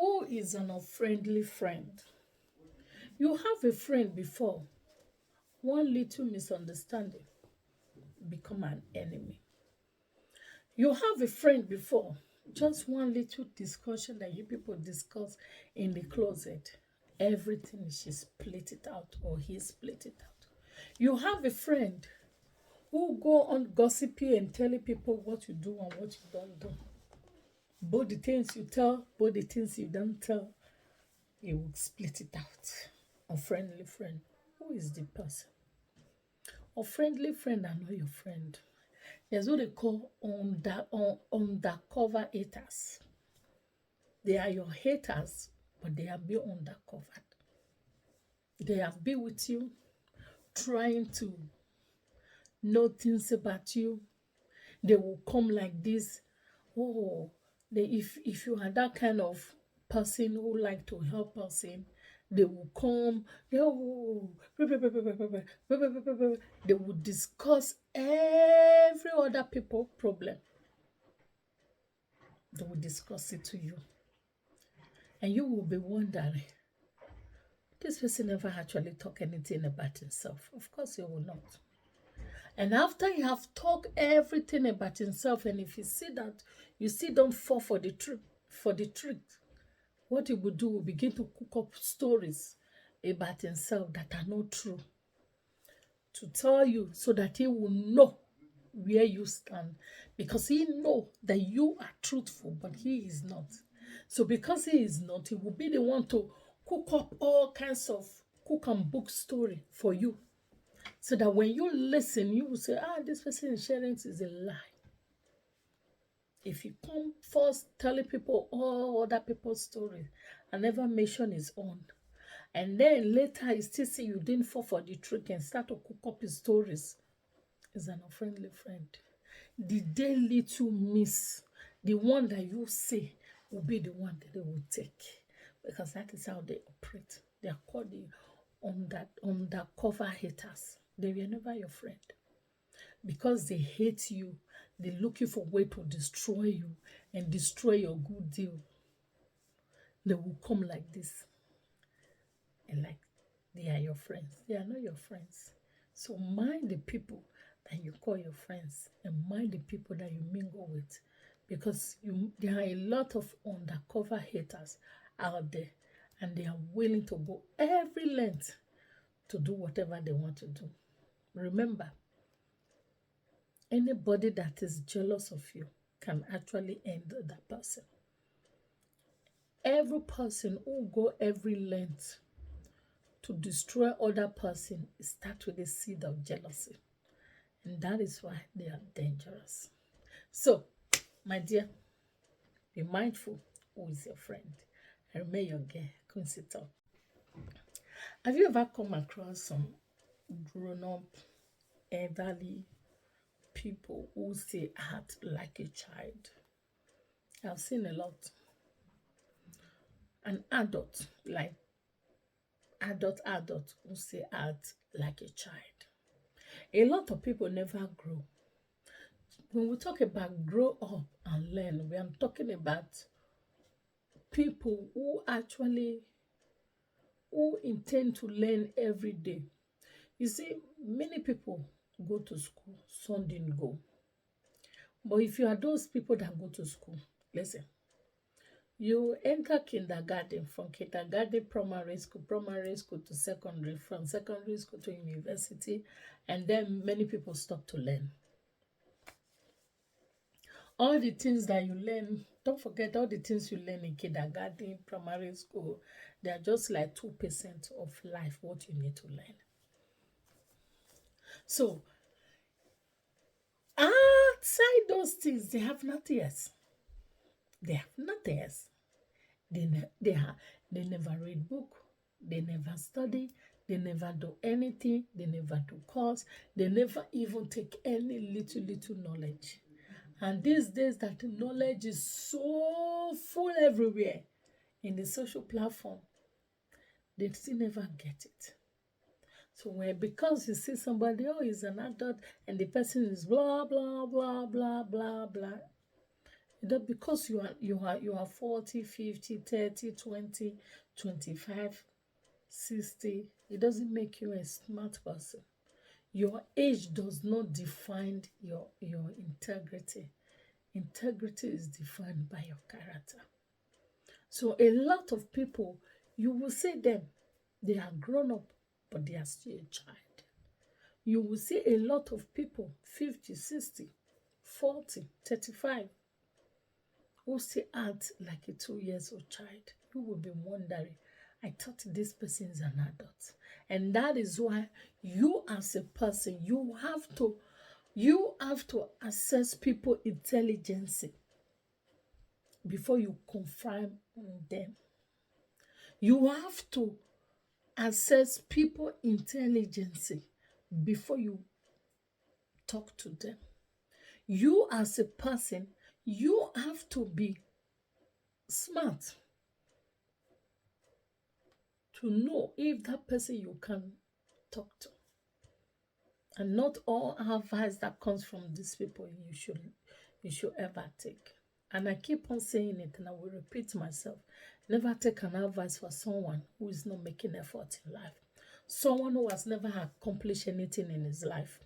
Who is an unfriendly friend? You have a friend before, one little misunderstanding become an enemy. You have a friend before, just one little discussion that you people discuss in the closet. Everything she split it out or he split it out. You have a friend who go on gossiping and telling people what you do and what you don't do. Both the things you tell, both the things you don't tell, he will split it out. A friendly friend. Who is the person? A friendly friend are not your friend. There's what they call undercover haters. They are your haters, but they have been undercovered. They have been with you, trying to know things about you. They will come like this. Oh, if you are that kind of person who like to help person, they will come. They will discuss every other people problem. They will discuss it to you, and you will be wondering, this person never actually talk anything about himself. Of course, he will not. And after you have talked everything about himself, and if you see that you still don't fall for the trick, what he will do will begin to cook up stories about himself that are not true to tell you so that he will know where you stand, because he know that you are truthful, but he is not. So because he is not, he will be the one to cook up all kinds of cook and book story for you, so that when you listen, you will say, this person is sharing is a lie. If you come first telling people all other people's stories and never mention his own, and then later you still see you didn't fall for the trick and start to cook up his stories, is an unfriendly friend. The day little miss, the one that you say will be the one that they will take, because that is how they operate. They are called the undercover haters. They were never your friend, because they hate you. They're looking for a way to destroy you and destroy your good deal. They will come like this, and like they are your friends. They are not your friends. So mind the people that you call your friends, and mind the people that you mingle with, because there are a lot of undercover haters out there, and they are willing to go every length to do whatever they want to do. Remember, anybody that is jealous of you can actually end that person. Every person who go every length to destroy other person start with a seed of jealousy, and that is why they are dangerous. So, my dear, be mindful who is your friend, and remain your girl, Quincy Talk. Have you ever come across some grown-up, elderly people who say act like a child? I've seen a lot. An adult, like adult who say act like a child. A lot of people never grow. When we talk about grow up and learn, we are talking about people who intend to learn every day. You see, many people go to school, some didn't go. But if you are those people that go to school, listen, you enter kindergarten, from kindergarten, primary school to secondary, from secondary school to university, and then many people stop to learn. All the things that you learn, don't forget all the things you learn in kindergarten, primary school, they are just like 2% of life, what you need to learn. So, outside those things, they have nothing else. They have nothing else. They never read book. They never study. They never do anything. They never do course. They never even take any little knowledge. And these days that the knowledge is so full everywhere in the social platform, they still never get it. So because you see somebody, is an adult, and the person is blah, blah, blah, blah, blah, blah, That because you are 40, 50, 30, 20, 25, 60, it doesn't make you a smart person. Your age does not define your integrity. Integrity is defined by your character. So a lot of people, you will see them, they are grown up, but they are still a child. You will see a lot of people, 50, 60, 40, 35, who still act like a 2 years old child. You will be wondering, I thought this person is an adult. And that is why you as a person, you have to assess people intelligence before you confirm them. You have to assess people intelligence before you talk to them. You as a person, you have to be smart to know if that person you can talk to. And not all advice that comes from these people you should ever take. And I keep on saying it, and I will repeat myself. Never take an advice for someone who is not making effort in life. Someone who has never accomplished anything in his life.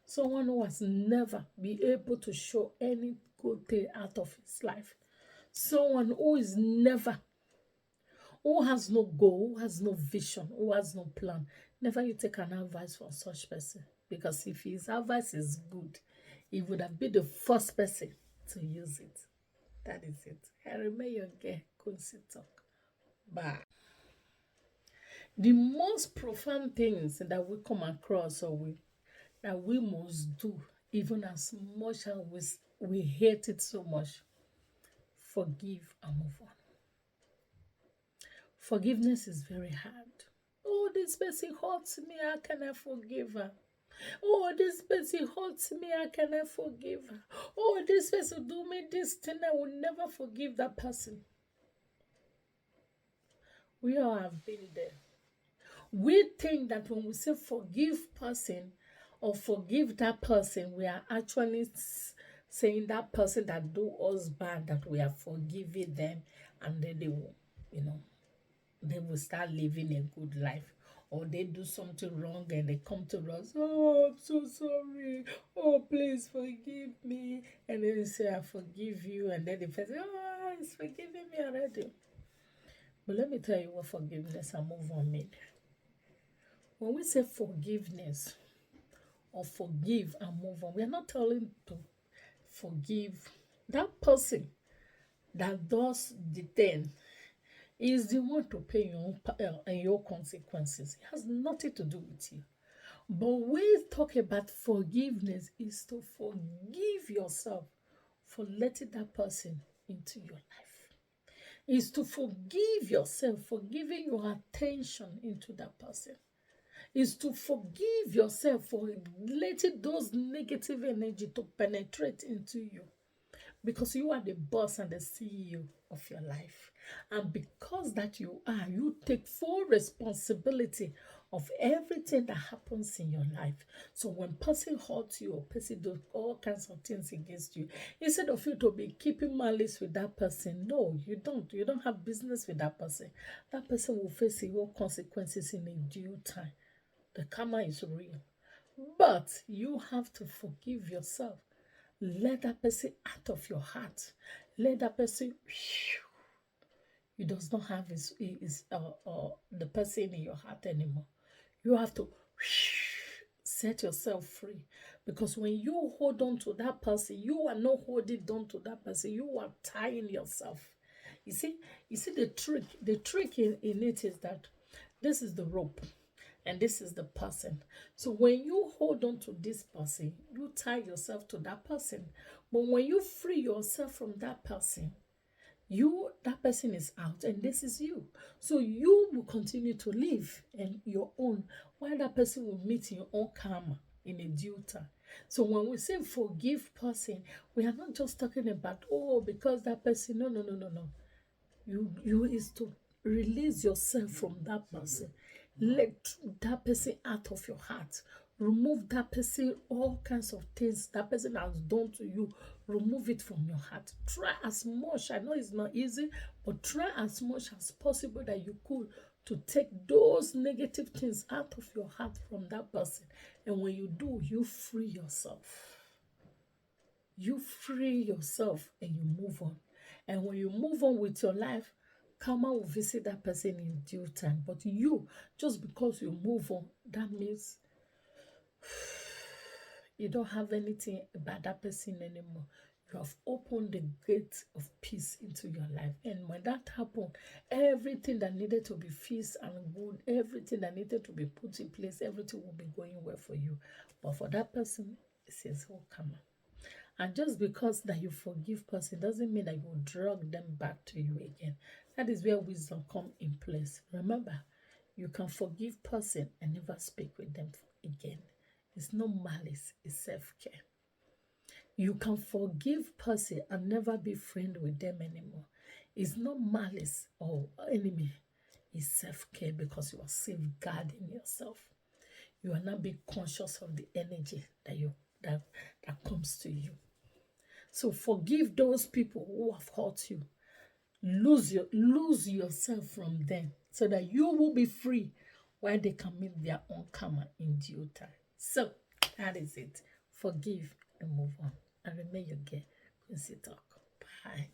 Someone who has never been able to show any good thing out of his life. Someone who is never, who has no goal, who has no vision, who has no plan. Never you take an advice from such person. Because if his advice is good, he would have been the first person to use it. That is it. I remain your girl, Quincy Talk. Bye. The most profound things that we come across that we must do, even as much as we hate it so much, forgive and move on. Forgiveness is very hard. Oh, this person hurts me, how can I forgive her? Oh, this person hurts me, how can I forgive her? Oh, this person do me this thing, I will never forgive that person. We all have been there. We think that when we say forgive person or forgive that person, we are actually saying that person that do us bad, that we are forgiving them, and then they will start living a good life. Or they do something wrong and they come to us, oh, I'm so sorry, oh, please forgive me. And then they say, I forgive you. And then the person, oh, he's forgiving me already. But let me tell you what forgiveness and move on mean. When we say forgiveness or forgive and move on, we are not telling to forgive that person that does the thing. Is the one to pay your consequences. It has nothing to do with you. But we talk about forgiveness is to forgive yourself for letting that person into your life. Is to forgive yourself for giving your attention into that person. Is to forgive yourself for letting those negative energy to penetrate into you. Because you are the boss and the CEO of your life. And because that you are, you take full responsibility of everything that happens in your life. So when person hurts you or person does all kinds of things against you, instead of you to be keeping malice with that person, no, you don't. You don't have business with that person. That person will face your consequences in a due time. The karma is real. But you have to forgive yourself. Let that person out of your heart. Let that person, you does not have the person in your heart anymore. You have to set yourself free. Because when you hold on to that person, you are not holding on to that person. You are tying yourself. You see the trick. The trick in it is that this is the rope. And this is the person. So when you hold on to this person, you tie yourself to that person. But when you free yourself from that person, that person is out and this is you. So you will continue to live in your own, while that person will meet your own karma in a due time. So when we say forgive person, we are not just talking about, because that person, no. You is to release yourself from that person. Let that person out of your heart. Remove that person, all kinds of things that person has done to you. Remove it from your heart. Try as much. I know it's not easy, but try as much as possible that you could to take those negative things out of your heart from that person. And when you do, you free yourself. You free yourself and you move on. And when you move on with your life, karma will visit that person in due time. But you, just because you move on, that means you don't have anything about that person anymore. You have opened the gate of peace into your life. And when that happened, everything that needed to be fixed and good, everything that needed to be put in place, everything will be going well for you. But for that person, it says, oh, come on. And just because that you forgive person doesn't mean that you will drag them back to you again. That is where wisdom come in place. Remember, you can forgive person and never speak with them again. It's no malice, it's self-care. You can forgive person and never be friend with them anymore. It's not malice or enemy. It's self-care because you are safeguarding yourself. You are not being conscious of the energy that comes to you. So forgive those people who have hurt you. Lose yourself from them so that you will be free while they can meet their own karma in due time. So that is it. Forgive and move on. And remain your girl, Quincy Talk. Bye.